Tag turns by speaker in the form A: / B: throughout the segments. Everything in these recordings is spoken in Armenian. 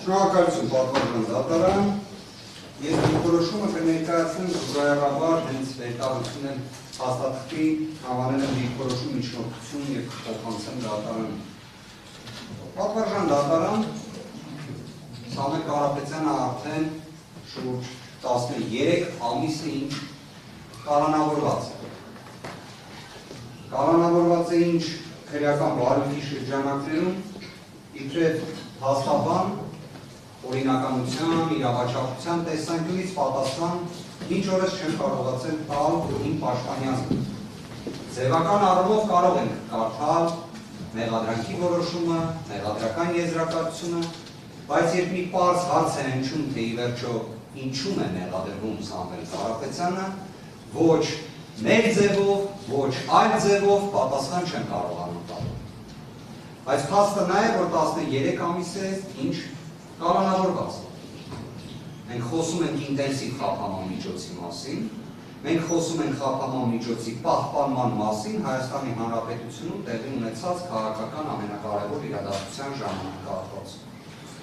A: Շնորհակալություն պատվական դատարան, ես դիրքորոշումը կներկայացնեմ զուգահեռաբար հենց վերտարություն եմ հաստատքի հավանել եմ դիրքորոշում միջնորդություն և փոխանցեմ դատարան։ Պատվական դատարան Սամվել Կարապետյանը արդեն շուրջ 13 ամիս է ինչ կալանավորված է։ Կալանավորված է ինչ քրեական բարույթի շրջանակներում իբրև հաստաբան օրինականության, իրավաչափության տեսանկյունից պատասխան ինչ օրս չեմ կարողացել տալ իմ պաշտպանյանը։ Ձևական առումով կարող ենք կարդալ մեղադրանքի որոշումը, մեղադրական եզրակացությունը, բայց երբ մի պարզ հարց է հնչում, թե ի վերջո ինչու՞մ է մեղադրվում Սամվել Կարապետյանը, ոչ մեր ձևով, ոչ այլ ձևով պատասխան չեմ կարողանում տալ։ Բայց փաստը նա է, որ 13 ամիս է ինչ կալանավորված։ Մենք խոսում ենք ինտենսիվ խափանման միջոցի մասին, մենք խոսում ենք խափանման միջոցի պահպանման մասին Հայաստանի Հանրապետությունում տեղի ունեցած քաղաքական ամենակարևոր իրադարձության ժամանակահատվածում։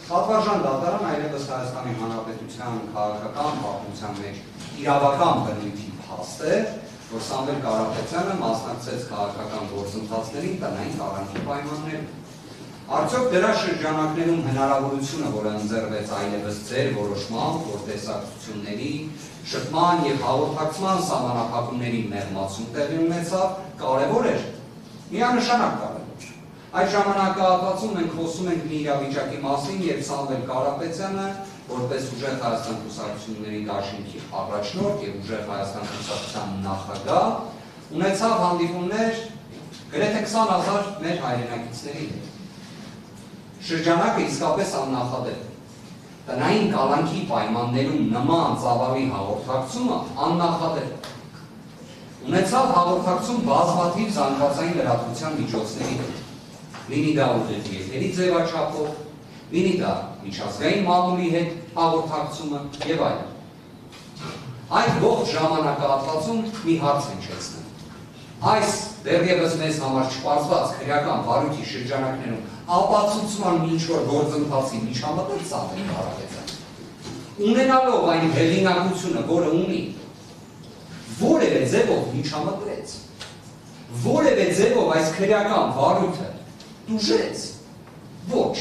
A: Պատվարժան դատարան այլևս Հայաստանի Հանրապետության քաղաքական պատմության մեջ իրավական բնույթի փաստ է, որ Սամվել Կարապետյանը մասնակցեց քաղաքական գործընթացներին տնային կառավարքի պայմաններում։ Արդյոք դրա շրջանակներում հնարավորությունը, որը ընձեռվեց այլևս ձեր որոշմամբ, որ տեսակցությունների, շփման և հաղորդակցման սահմանափակումների մեղմացում տեղի ունեցավ, կարևոր էր, միանշանակ կարևոր։ Այդ ժամանակահատվածում մենք խոսում ենք մի իրավիճակի մասին, երբ Սամվել Կարապետյանը, որպես ուժեղ Հայաստան կուսակցությունների դաշինքի առաջնորդ և ուժեղ Հայաստան կուսակցության նախագահ, ունեցավ հանդիպումներ գրեթե 20,000 մեր հայրենակիցների հետ։ Շրջանակը իսկապես աննախադեպ է։ Տնային կալանքի պայմաններում նման ծավալի հաղորդակցումը աննախադեպ է։ Ունեցավ հաղորդակցում բազմաթիվ զանգվածային լրատվության միջոցների հետ, լինի դա ուղիղ եթերի ձևաչափով, լինի դա միջազգային մամուլի հետ հաղորդակցումը և այլն։ Այդ ողջ ժամանակահատվածում մի հարց հնչեցնեմ։ Այս դեռևս մեզ համար չպարզված քրեական բարույթի շրջանակներում ապացուցման ինչ-որ գործընթացի միջամտել Սամվել Կարապետյանը, ունենալով այն հեղինակությունը, որը ունի, որևէ ձևով միջամտեց, որևէ ձևով այս քրեական բարույթը տուժեց, ոչ։